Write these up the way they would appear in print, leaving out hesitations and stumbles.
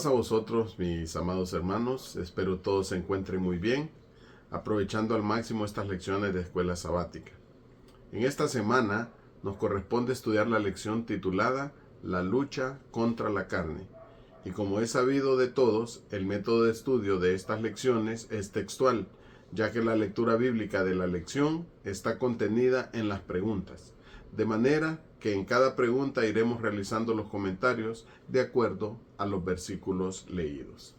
Paz a vosotros, mis amados hermanos. Espero todos se encuentren muy bien, aprovechando al máximo estas lecciones de escuela sabática. En esta semana nos corresponde estudiar la lección titulada La lucha contra la carne. Y como es sabido de todos, el método de estudio de estas lecciones es textual, ya que la lectura bíblica de la lección está contenida en las preguntas. De manera que en cada pregunta iremos realizando los comentarios de acuerdo a los versículos leídos.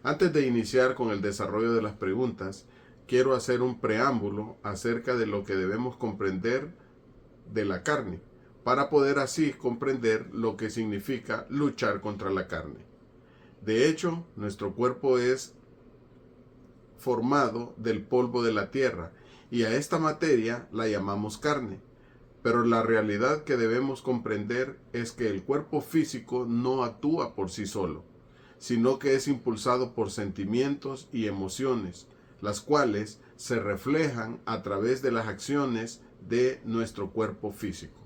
Antes de iniciar con el desarrollo de las preguntas, quiero hacer un preámbulo acerca de lo que debemos comprender de la carne, para poder así comprender lo que significa luchar contra la carne. De hecho, nuestro cuerpo es formado del polvo de la tierra, y a esta materia la llamamos carne. Pero la realidad que debemos comprender es que el cuerpo físico no actúa por sí solo, sino que es impulsado por sentimientos y emociones, las cuales se reflejan a través de las acciones de nuestro cuerpo físico.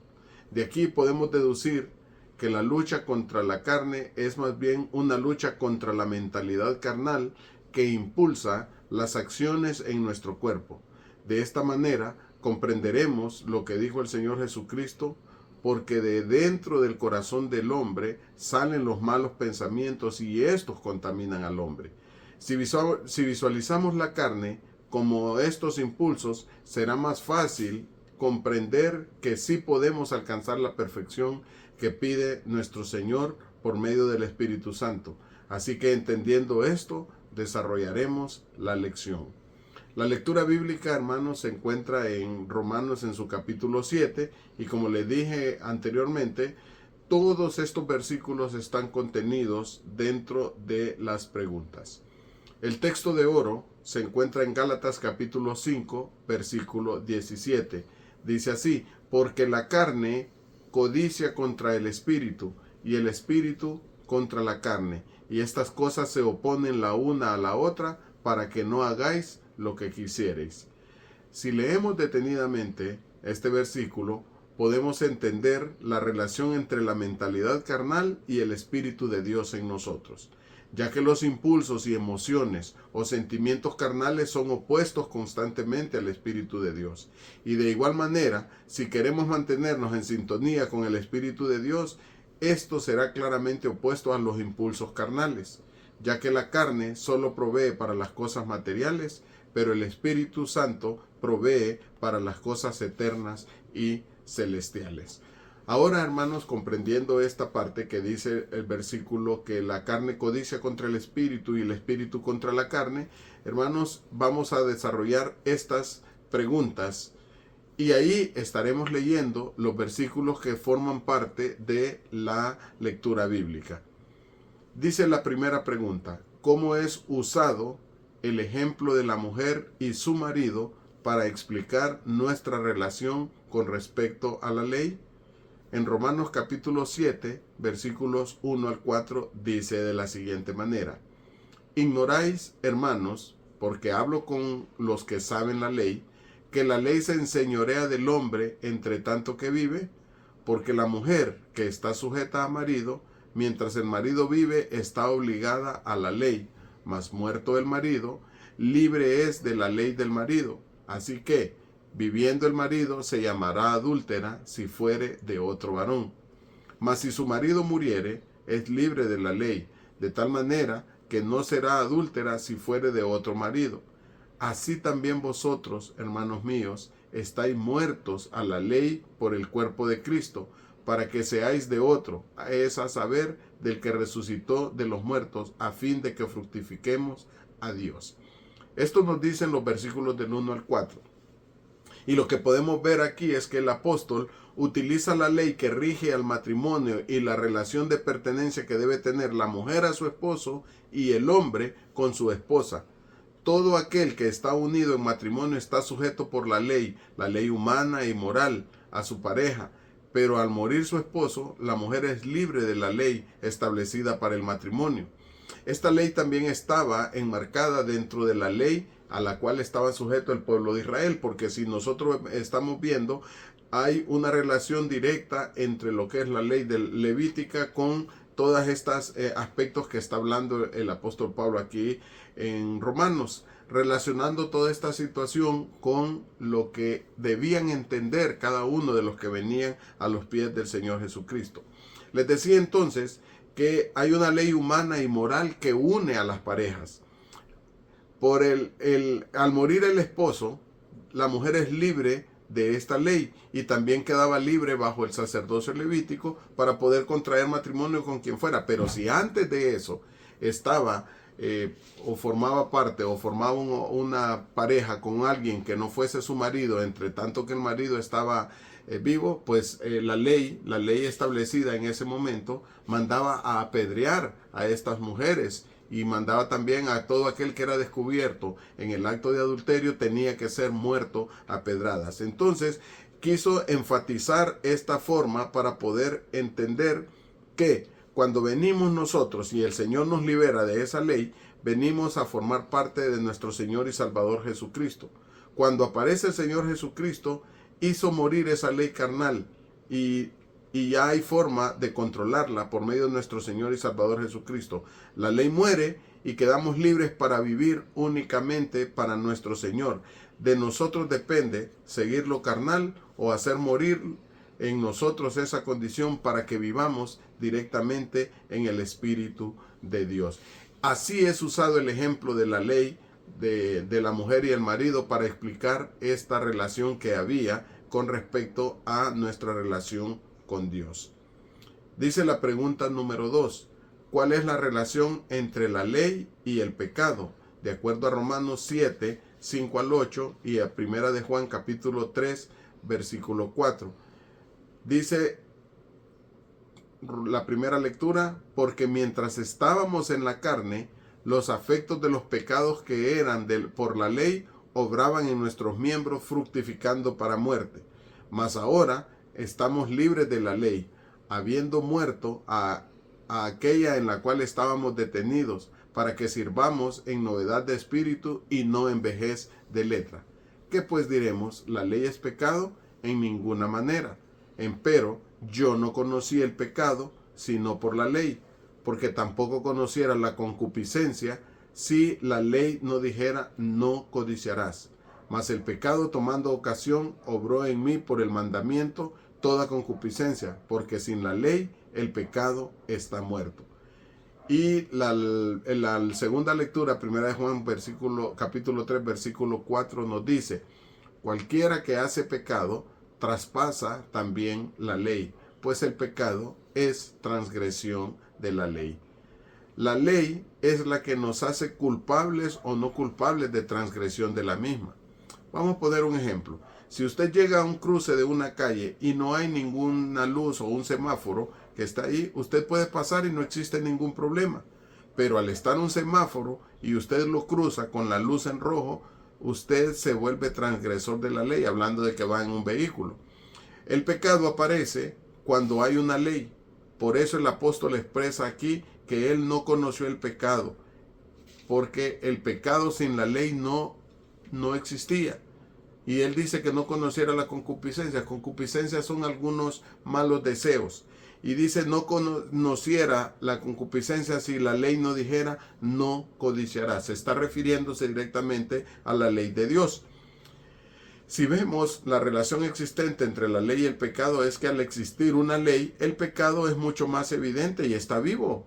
De aquí podemos deducir que la lucha contra la carne es más bien una lucha contra la mentalidad carnal que impulsa las acciones en nuestro cuerpo. De esta manera, comprenderemos lo que dijo el Señor Jesucristo, porque de dentro del corazón del hombre salen los malos pensamientos y estos contaminan al hombre. Si visualizamos la carne como estos impulsos, será más fácil comprender que sí podemos alcanzar la perfección que pide nuestro Señor por medio del Espíritu Santo. Así que entendiendo esto, desarrollaremos la lección. La lectura bíblica, hermanos, se encuentra en Romanos en su capítulo 7 y como les dije anteriormente, todos estos versículos están contenidos dentro de las preguntas. El texto de oro se encuentra en Gálatas capítulo 5, versículo 17. Dice así: porque la carne codicia contra el espíritu y el espíritu contra la carne, y estas cosas se oponen la una a la otra para que no hagáis lo que quisierais. Si leemos detenidamente este versículo, podemos entender la relación entre la mentalidad carnal y el Espíritu de Dios en nosotros, ya que los impulsos y emociones o sentimientos carnales son opuestos constantemente al Espíritu de Dios. Y de igual manera, si queremos mantenernos en sintonía con el Espíritu de Dios, esto será claramente opuesto a los impulsos carnales, ya que la carne solo provee para las cosas materiales, pero el Espíritu Santo provee para las cosas eternas y celestiales. Ahora, hermanos, comprendiendo esta parte que dice el versículo que la carne codicia contra el espíritu y el espíritu contra la carne, hermanos, vamos a desarrollar estas preguntas y ahí estaremos leyendo los versículos que forman parte de la lectura bíblica. Dice la primera pregunta: ¿cómo es usado el ejemplo de la mujer y su marido para explicar nuestra relación con respecto a la ley? En Romanos capítulo 7, versículos 1 al 4, dice de la siguiente manera: ignoráis, hermanos, porque hablo con los que saben la ley, que la ley se enseñorea del hombre entre tanto que vive, porque la mujer que está sujeta a marido, mientras el marido vive, está obligada a la ley, mas muerto el marido, libre es de la ley del marido. Así que, viviendo el marido, se llamará adúltera si fuere de otro varón. Mas si su marido muriere, es libre de la ley, de tal manera que no será adúltera si fuere de otro marido. Así también vosotros, hermanos míos, estáis muertos a la ley por el cuerpo de Cristo, para que seáis de otro, es a saber, del que resucitó de los muertos, a fin de que fructifiquemos a Dios. Esto nos dicen los versículos del 1 al 4. Y lo que podemos ver aquí es que el apóstol utiliza la ley que rige al matrimonio y la relación de pertenencia que debe tener la mujer a su esposo y el hombre con su esposa. Todo aquel que está unido en matrimonio está sujeto por la ley humana y moral, a su pareja. Pero al morir su esposo, la mujer es libre de la ley establecida para el matrimonio. Esta ley también estaba enmarcada dentro de la ley a la cual estaba sujeto el pueblo de Israel, porque si nosotros estamos viendo, hay una relación directa entre lo que es la ley levítica con todas estas aspectos que está hablando el apóstol Pablo aquí en Romanos, relacionando toda esta situación con lo que debían entender cada uno de los que venían a los pies del Señor Jesucristo. Les decía entonces que hay una ley humana y moral que une a las parejas. Al morir el esposo, la mujer es libre de esta ley y también quedaba libre bajo el sacerdocio levítico para poder contraer matrimonio con quien fuera. Pero si antes de eso estaba o formaba parte o formaba una pareja con alguien que no fuese su marido, entre tanto que el marido estaba vivo, pues la ley establecida en ese momento mandaba a apedrear a estas mujeres y mandaba también a todo aquel que era descubierto en el acto de adulterio tenía que ser muerto a pedradas. Entonces quiso enfatizar esta forma para poder entender que cuando venimos nosotros y el Señor nos libera de esa ley, venimos a formar parte de nuestro Señor y Salvador Jesucristo. Cuando aparece el Señor Jesucristo, hizo morir esa ley carnal y ya hay forma de controlarla por medio de nuestro Señor y Salvador Jesucristo. La ley muere y quedamos libres para vivir únicamente para nuestro Señor. De nosotros depende seguir lo carnal o hacer morir en nosotros esa condición para que vivamos directamente en el Espíritu de Dios. Así es usado el ejemplo de la ley de la mujer y el marido para explicar esta relación que había con respecto a nuestra relación con Dios. Dice la pregunta número 2. ¿Cuál es la relación entre la ley y el pecado? De acuerdo a Romanos 7, 5 al 8 y a 1 de Juan capítulo 3, versículo 4. Dice la primera lectura, porque mientras estábamos en la carne, los afectos de los pecados que eran por la ley obraban en nuestros miembros fructificando para muerte. Mas ahora estamos libres de la ley, habiendo muerto a aquella en la cual estábamos detenidos, para que sirvamos en novedad de espíritu y no en vejez de letra. ¿Qué pues diremos? ¿La ley es pecado? En ninguna manera. Empero yo no conocí el pecado sino por la ley, porque tampoco conociera la concupiscencia si la ley no dijera no codiciarás. Mas el pecado tomando ocasión obró en mí por el mandamiento toda concupiscencia, porque sin la ley el pecado está muerto. Y la segunda lectura, 1 de Juan capítulo 3, versículo 4 nos dice, cualquiera que hace pecado traspasa también la ley, pues el pecado es transgresión de la ley. La ley es la que nos hace culpables o no culpables de transgresión de la misma. Vamos a poner un ejemplo. Si usted llega a un cruce de una calle y no hay ninguna luz o un semáforo que está ahí, usted puede pasar y no existe ningún problema. Pero al estar un semáforo y usted lo cruza con la luz en rojo, usted se vuelve transgresor de la ley, hablando de que va en un vehículo. El pecado aparece cuando hay una ley. Por eso el apóstol expresa aquí que él no conoció el pecado, porque el pecado sin la ley no existía. Y él dice que no conociera la concupiscencia. Concupiscencia son algunos malos deseos. Y dice no conociera la concupiscencia si la ley no dijera no codiciarás. Se está refiriéndose directamente a la ley de Dios. Si vemos la relación existente entre la ley y el pecado, es que al existir una ley, el pecado es mucho más evidente y está vivo.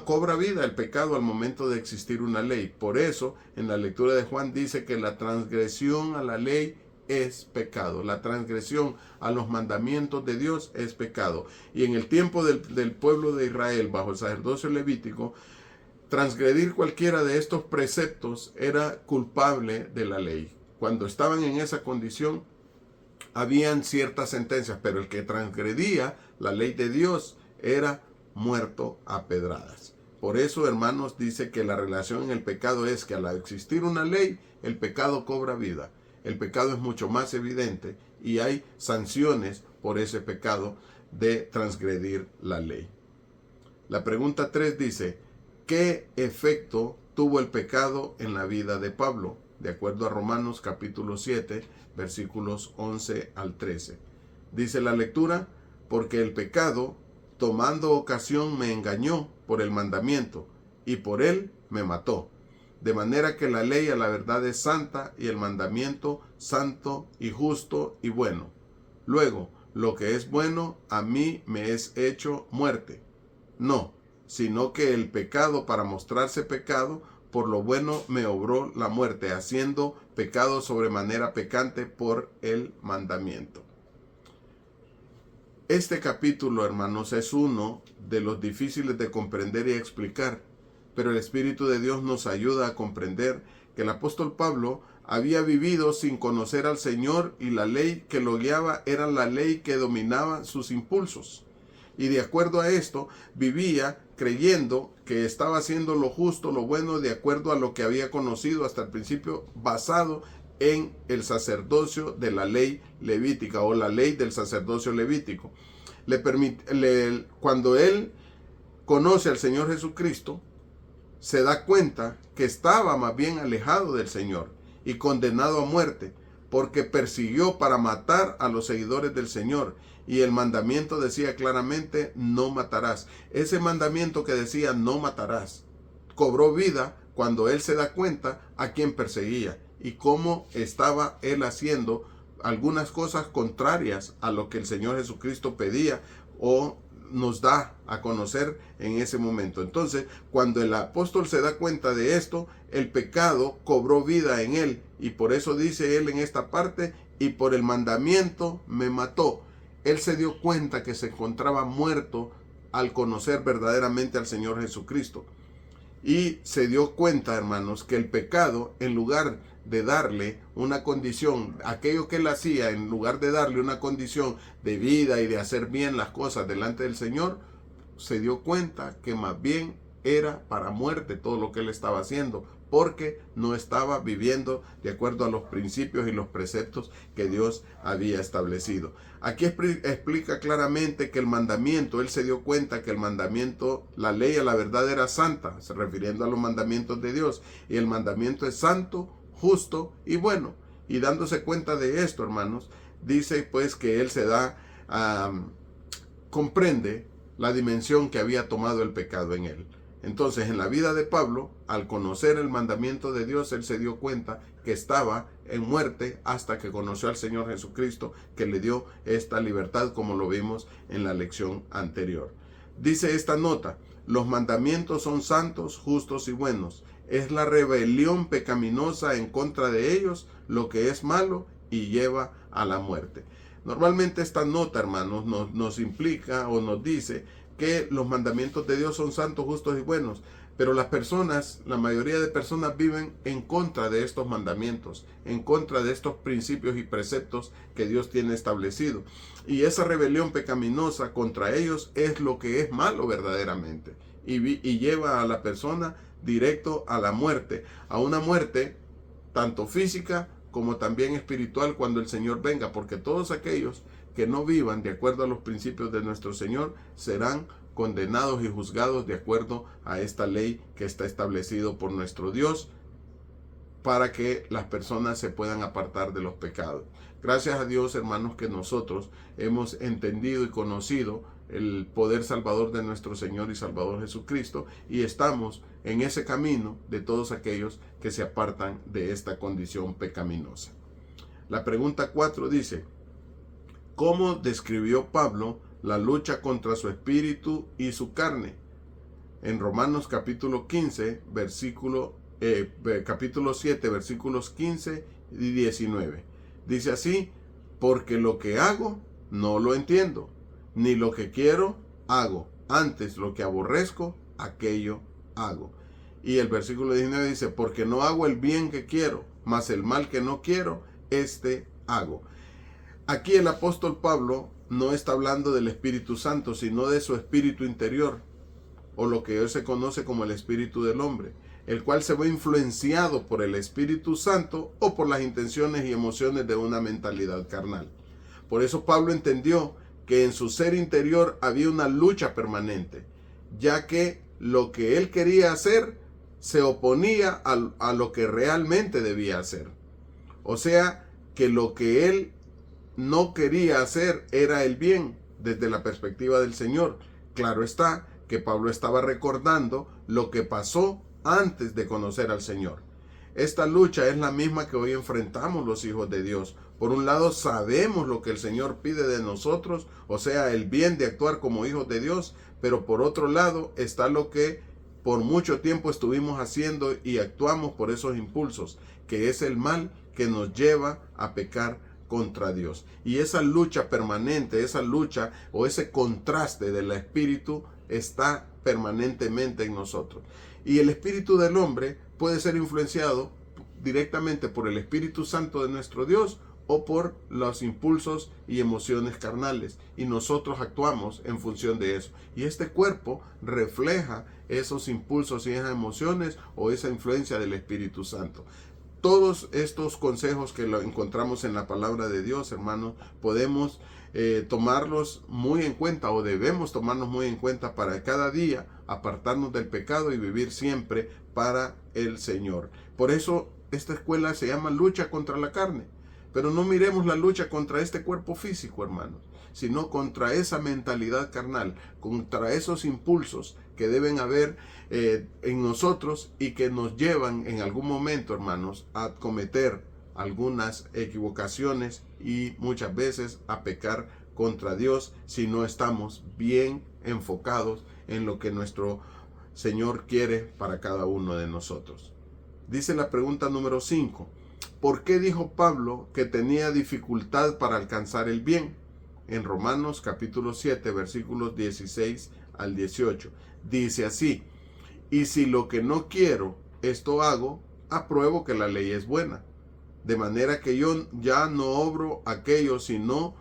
Cobra vida el pecado al momento de existir una ley. Por eso, en la lectura de Juan dice que la transgresión a la ley es pecado. La transgresión a los mandamientos de Dios es pecado. Y en el tiempo del pueblo de Israel, bajo el sacerdocio levítico, transgredir cualquiera de estos preceptos era culpable de la ley. Cuando estaban en esa condición, habían ciertas sentencias, pero el que transgredía la ley de Dios era muerto a pedradas. Por eso, hermanos, dice que la relación en el pecado es que al existir una ley, el pecado cobra vida. El pecado es mucho más evidente y hay sanciones por ese pecado de transgredir la ley. La pregunta 3 dice, ¿qué efecto tuvo el pecado en la vida de Pablo? De acuerdo a Romanos capítulo 7, versículos 11 al 13. Dice la lectura, porque el pecado, tomando ocasión me engañó por el mandamiento, y por él me mató. De manera que la ley a la verdad es santa, y el mandamiento santo y justo y bueno. Luego, lo que es bueno a mí me es hecho muerte. No, sino que el pecado, para mostrarse pecado, por lo bueno me obró la muerte, haciendo pecado sobremanera pecante por el mandamiento. Este capítulo, hermanos, es uno de los difíciles de comprender y explicar, pero el Espíritu de Dios nos ayuda a comprender que el apóstol Pablo había vivido sin conocer al Señor, y la ley que lo guiaba era la ley que dominaba sus impulsos. Y de acuerdo a esto, vivía creyendo que estaba haciendo lo justo, lo bueno, de acuerdo a lo que había conocido hasta el principio, basado en el sacerdocio de la ley levítica, o la ley del sacerdocio levítico. Cuando él conoce al Señor Jesucristo, se da cuenta que estaba más bien alejado del Señor y condenado a muerte, porque persiguió para matar a los seguidores del Señor. Y el mandamiento decía claramente: no matarás. Ese mandamiento que decía no matarás cobró vida cuando él se da cuenta a quién perseguía y cómo estaba él haciendo algunas cosas contrarias a lo que el Señor Jesucristo pedía o nos da a conocer en ese momento. Entonces, cuando el apóstol se da cuenta de esto, el pecado cobró vida en él, y por eso dice él en esta parte: y por el mandamiento me mató. Él se dio cuenta que se encontraba muerto al conocer verdaderamente al Señor Jesucristo. Y se dio cuenta, hermanos, que el pecado, en lugar de darle una condición, aquello que él hacía, en lugar de darle una condición de vida y de hacer bien las cosas delante del Señor, se dio cuenta que más bien era para muerte todo lo que él estaba haciendo, porque no estaba viviendo de acuerdo a los principios y los preceptos que Dios había establecido. Aquí explica claramente que el mandamiento, él se dio cuenta que el mandamiento, la ley a la verdad era santa, se refiriendo a los mandamientos de Dios, y el mandamiento es santo, justo y bueno. Y dándose cuenta de esto, hermanos, dice pues que él se comprende la dimensión que había tomado el pecado en él. Entonces, en la vida de Pablo, al conocer el mandamiento de Dios, él se dio cuenta que estaba en muerte hasta que conoció al Señor Jesucristo, que le dio esta libertad, como lo vimos en la lección anterior. Dice esta nota: los mandamientos son santos, justos y buenos. Es la rebelión pecaminosa en contra de ellos lo que es malo y lleva a la muerte. Normalmente esta nota, hermanos, nos implica o nos dice que los mandamientos de Dios son santos, justos y buenos, pero la mayoría de personas viven en contra de estos mandamientos, en contra de estos principios y preceptos que Dios tiene establecido. Y esa rebelión pecaminosa contra ellos es lo que es malo verdaderamente, y lleva a la persona directo a la muerte, a una muerte tanto física como también espiritual cuando el Señor venga, porque todos aquellos que no vivan de acuerdo a los principios de nuestro Señor serán condenados y juzgados de acuerdo a esta ley que está establecido por nuestro Dios, para que las personas se puedan apartar de los pecados. Gracias a Dios, hermanos, que nosotros hemos entendido y conocido el poder salvador de nuestro Señor y Salvador Jesucristo, y estamos en ese camino de todos aquellos que se apartan de esta condición pecaminosa. La pregunta 4 dice: ¿cómo describió Pablo la lucha contra su espíritu y su carne? En Romanos capítulo 15, capítulo 7, versículos 15 y 19. Dice así: porque lo que hago no lo entiendo, ni lo que quiero hago, antes lo que aborrezco, aquello hago. Y el versículo 19 dice: porque no hago el bien que quiero, mas el mal que no quiero, este hago. Aquí el apóstol Pablo no está hablando del Espíritu Santo, sino de su espíritu interior, o lo que hoy se conoce como el espíritu del hombre, el cual se ve influenciado por el Espíritu Santo o por las intenciones y emociones de una mentalidad carnal. Por eso Pablo entendió que en su ser interior había una lucha permanente, ya que lo que él quería hacer se oponía a lo que realmente debía hacer. O sea, que lo que él no quería hacer era el bien desde la perspectiva del Señor. Claro está que Pablo estaba recordando lo que pasó antes de conocer al Señor. Esta lucha es la misma que hoy enfrentamos los hijos de Dios. Por un lado, sabemos lo que el Señor pide de nosotros, o sea, el bien de actuar como hijos de Dios, pero por otro lado está lo que por mucho tiempo estuvimos haciendo y actuamos por esos impulsos, que es el mal que nos lleva a pecar contra Dios. Y esa lucha permanente, esa lucha o ese contraste del espíritu está permanentemente en nosotros. Y el espíritu del hombre puede ser influenciado directamente por el Espíritu Santo de nuestro Dios o por los impulsos y emociones carnales. Y nosotros actuamos en función de eso. Y este cuerpo refleja esos impulsos y esas emociones o esa influencia del Espíritu Santo. Todos estos consejos que lo encontramos en la palabra de Dios, hermanos, podemos tomarlos muy en cuenta o debemos tomarnos muy en cuenta para cada día apartarnos del pecado y vivir siempre para el Señor. Por eso esta escuela se llama lucha contra la carne. Pero no miremos la lucha contra este cuerpo físico, hermanos, sino contra esa mentalidad carnal, contra esos impulsos que deben haber en nosotros y que nos llevan en algún momento, hermanos, a cometer algunas equivocaciones y muchas veces a pecar contra Dios si no estamos bien enfocados en lo que nuestro Señor quiere para cada uno de nosotros. Dice la pregunta número 5. ¿Por qué dijo Pablo que tenía dificultad para alcanzar el bien? En Romanos capítulo 7, versículos 16 al 18. Dice así: y si lo que no quiero, esto hago, apruebo que la ley es buena. De manera que yo ya no obro aquello, sino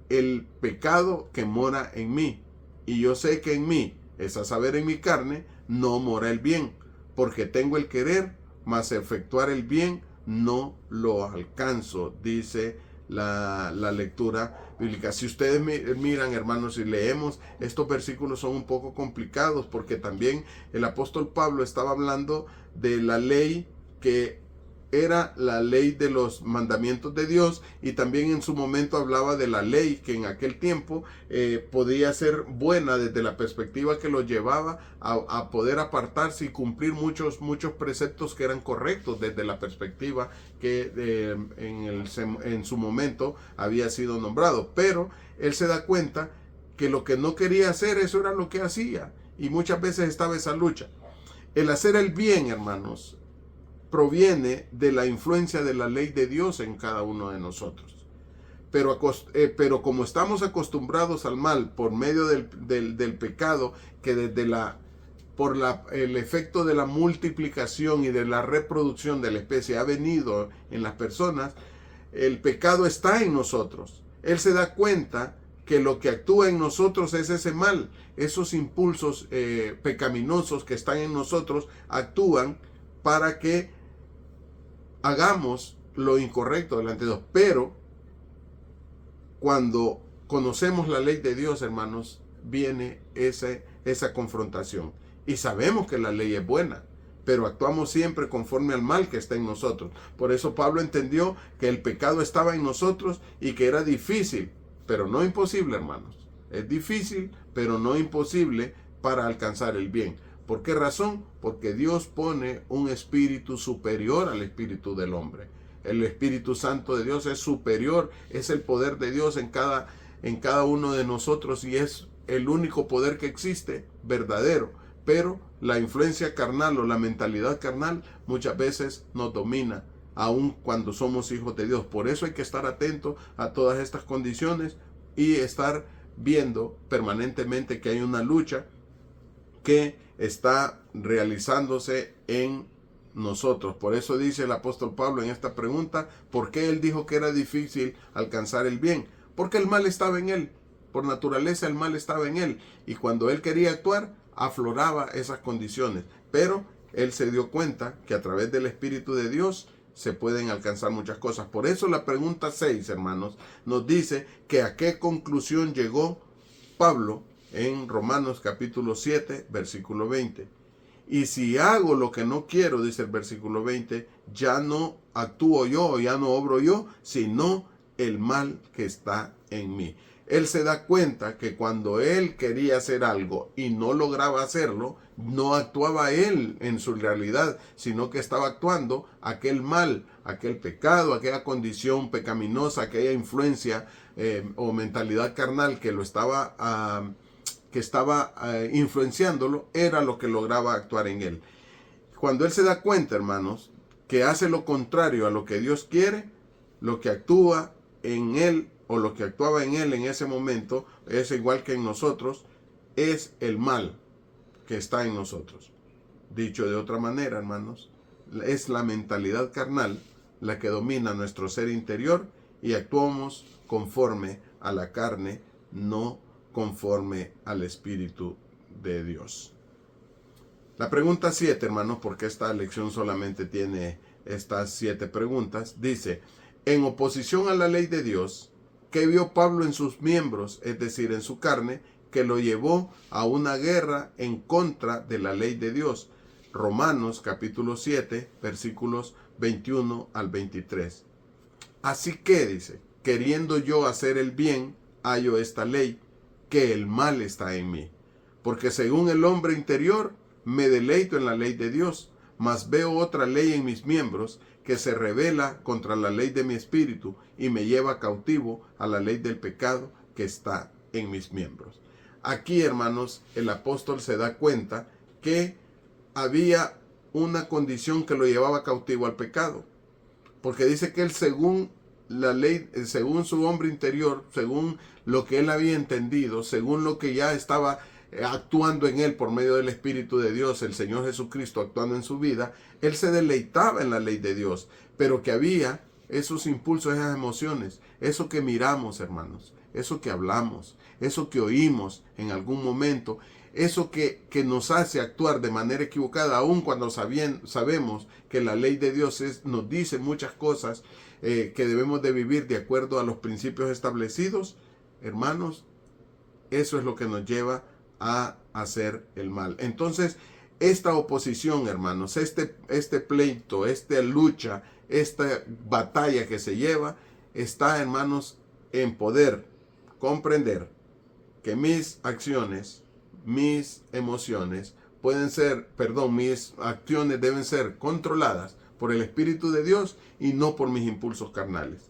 el pecado que mora en mí. Y yo sé que en mí, es a saber en mi carne, no mora el bien, porque tengo el querer, mas efectuar el bien no lo alcanzo, dice la lectura bíblica. Si ustedes miran, hermanos, y leemos, estos versículos son un poco complicados porque también el apóstol Pablo estaba hablando de la ley que era la ley de los mandamientos de Dios, y también en su momento hablaba de la ley que en aquel tiempo podía ser buena desde la perspectiva que lo llevaba a poder apartarse y cumplir muchos preceptos que eran correctos desde la perspectiva que en su momento había sido nombrado. Pero él se da cuenta que lo que no quería hacer, eso era lo que hacía, y muchas veces estaba esa lucha. El hacer el bien, hermanos, proviene de la influencia de la ley de Dios en cada uno de nosotros. Pero como estamos acostumbrados al mal por medio del pecado, que desde el efecto de la multiplicación y de la reproducción de la especie ha venido en las personas, el pecado está en nosotros. Él se da cuenta que lo que actúa en nosotros es ese mal. Esos impulsos pecaminosos que están en nosotros actúan para que hagamos lo incorrecto delante de Dios. Pero cuando conocemos la ley de Dios, hermanos, viene esa confrontación. Y sabemos que la ley es buena, pero actuamos siempre conforme al mal que está en nosotros. Por eso Pablo entendió que el pecado estaba en nosotros y que era difícil, pero no imposible, hermanos. Es difícil, pero no imposible para alcanzar el bien. ¿Por qué razón? Porque Dios pone un espíritu superior al espíritu del hombre. El Espíritu Santo de Dios es superior, es el poder de Dios en cada uno de nosotros, y es el único poder que existe, verdadero. Pero la influencia carnal o la mentalidad carnal muchas veces nos domina, aun cuando somos hijos de Dios. Por eso hay que estar atento a todas estas condiciones y estar viendo permanentemente que hay una lucha que está realizándose en nosotros. Por eso dice el apóstol Pablo en esta pregunta: ¿por qué él dijo que era difícil alcanzar el bien? Porque el mal estaba en él. Por naturaleza el mal estaba en él, y cuando él quería actuar afloraba esas condiciones. Pero él se dio cuenta que a través del Espíritu de Dios se pueden alcanzar muchas cosas. Por eso la pregunta 6, hermanos, nos dice que a qué conclusión llegó Pablo en Romanos capítulo 7, versículo 20. Y si hago lo que no quiero, dice el versículo 20, ya no actúo yo, ya no obro yo, sino el mal que está en mí. él se da cuenta que cuando él quería hacer algo y no lograba hacerlo, no actuaba él en su realidad, sino que estaba actuando aquel mal, aquel pecado, aquella condición pecaminosa, aquella influencia o mentalidad carnal que lo estaba influenciándolo, era lo que lograba actuar en él. Cuando él se da cuenta, hermanos, que hace lo contrario a lo que Dios quiere, lo que actúa en él o lo que actuaba en él en ese momento es igual que en nosotros, es el mal que está en nosotros. Dicho de otra manera, hermanos, es la mentalidad carnal la que domina nuestro ser interior y actuamos conforme a la carne, no conforme al Espíritu de Dios. La pregunta 7, hermanos, porque esta lección solamente tiene estas 7 preguntas, dice: en oposición a la ley de Dios, ¿qué vio Pablo en sus miembros, es decir, en su carne, que lo llevó a una guerra en contra de la ley de Dios? Romanos capítulo 7, versículos 21 al 23. Así que, dice, queriendo yo hacer el bien, hallo esta ley, que el mal está en mí. Porque según el hombre interior, me deleito en la ley de Dios, mas veo otra ley en mis miembros, que se rebela contra la ley de mi espíritu y me lleva cautivo a la ley del pecado que está en mis miembros. Aquí, hermanos, el apóstol se da cuenta que había una condición que lo llevaba cautivo al pecado, porque dice que él, según la ley, según su hombre interior, según lo que él había entendido, según lo que ya estaba actuando en él por medio del Espíritu de Dios, el Señor Jesucristo actuando en su vida, él se deleitaba en la ley de Dios, pero que había esos impulsos, esas emociones, eso que miramos, hermanos, eso que hablamos, eso que oímos en algún momento, eso que nos hace actuar de manera equivocada, aun cuando sabemos que la ley de Dios nos dice muchas cosas que debemos de vivir de acuerdo a los principios establecidos. Hermanos, eso es lo que nos lleva a hacer el mal. Entonces, esta oposición, hermanos, este pleito, esta lucha, esta batalla que se lleva, está, hermanos, en poder comprender que mis acciones, mis emociones mis acciones deben ser controladas por el Espíritu de Dios y no por mis impulsos carnales.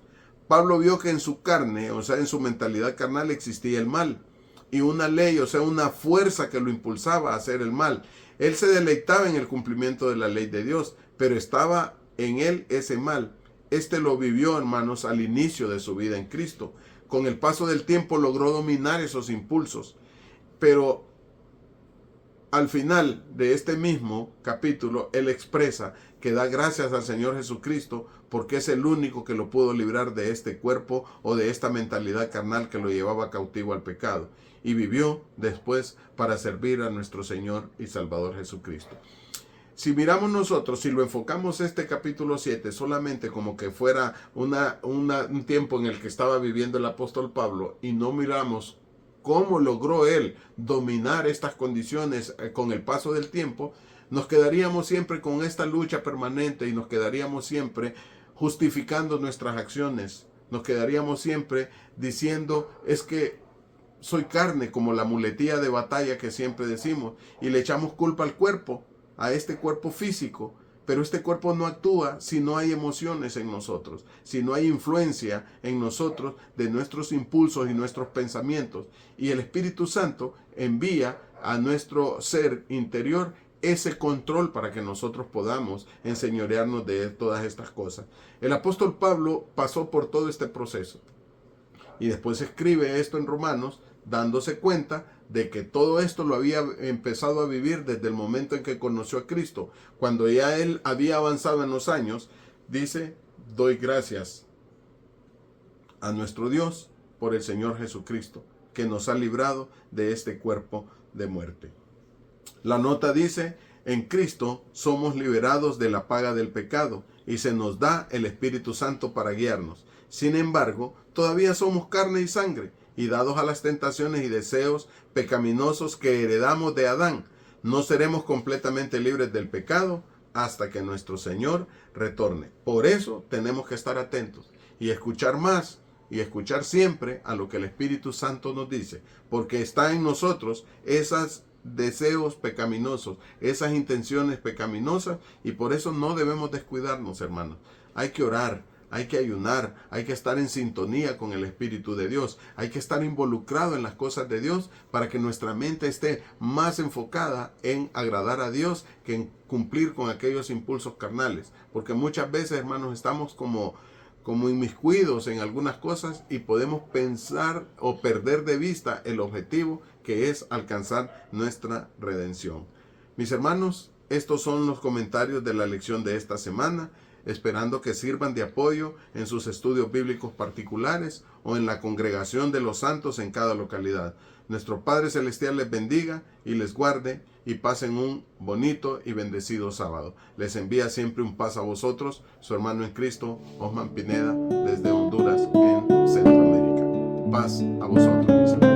Pablo vio que en su carne, o sea, en su mentalidad carnal existía el mal y una ley, o sea, una fuerza que lo impulsaba a hacer el mal. Él se deleitaba en el cumplimiento de la ley de Dios, pero estaba en él ese mal. Este lo vivió, hermanos, al inicio de su vida en Cristo. Con el paso del tiempo logró dominar esos impulsos, pero al final de este mismo capítulo, él expresa que da gracias al Señor Jesucristo porque es el único que lo pudo librar de este cuerpo o de esta mentalidad carnal que lo llevaba cautivo al pecado. Y vivió después para servir a nuestro Señor y Salvador Jesucristo. Si miramos nosotros, si lo enfocamos este capítulo 7 solamente como que fuera un tiempo en el que estaba viviendo el apóstol Pablo y no miramos cómo logró él dominar estas condiciones con el paso del tiempo, nos quedaríamos siempre con esta lucha permanente y nos quedaríamos siempre justificando nuestras acciones. Nos quedaríamos siempre diciendo, es que soy carne, como la muletilla de batalla que siempre decimos, y le echamos culpa al cuerpo, a este cuerpo físico. Pero este cuerpo no actúa si no hay emociones en nosotros, si no hay influencia en nosotros de nuestros impulsos y nuestros pensamientos. Y el Espíritu Santo envía a nuestro ser interior ese control para que nosotros podamos enseñorearnos de todas estas cosas. El apóstol Pablo pasó por todo este proceso y después escribe esto en Romanos, dándose cuenta de que todo esto lo había empezado a vivir desde el momento en que conoció a Cristo. Cuando ya él había avanzado en los años, dice, doy gracias a nuestro Dios por el Señor Jesucristo, que nos ha librado de este cuerpo de muerte. La nota dice, en Cristo somos liberados de la paga del pecado y se nos da el Espíritu Santo para guiarnos. Sin embargo, todavía somos carne y sangre, y dados a las tentaciones y deseos pecaminosos que heredamos de Adán. No seremos completamente libres del pecado hasta que nuestro Señor retorne. Por eso tenemos que estar atentos y escuchar más y escuchar siempre a lo que el Espíritu Santo nos dice, porque está en nosotros esos deseos pecaminosos, esas intenciones pecaminosas, y por eso no debemos descuidarnos, hermanos. Hay que orar, hay que ayunar, hay que estar en sintonía con el Espíritu de Dios, hay que estar involucrado en las cosas de Dios para que nuestra mente esté más enfocada en agradar a Dios que en cumplir con aquellos impulsos carnales. Porque muchas veces, hermanos, estamos como inmiscuidos en algunas cosas y podemos pensar o perder de vista el objetivo, que es alcanzar nuestra redención. Mis hermanos, estos son los comentarios de la lección de esta semana, esperando que sirvan de apoyo en sus estudios bíblicos particulares o en la congregación de los santos en cada localidad. Nuestro Padre Celestial les bendiga y les guarde, y pasen un bonito y bendecido sábado. Les envía siempre un paz a vosotros, su hermano en Cristo, Osman Pineda, desde Honduras, en Centroamérica. Paz a vosotros.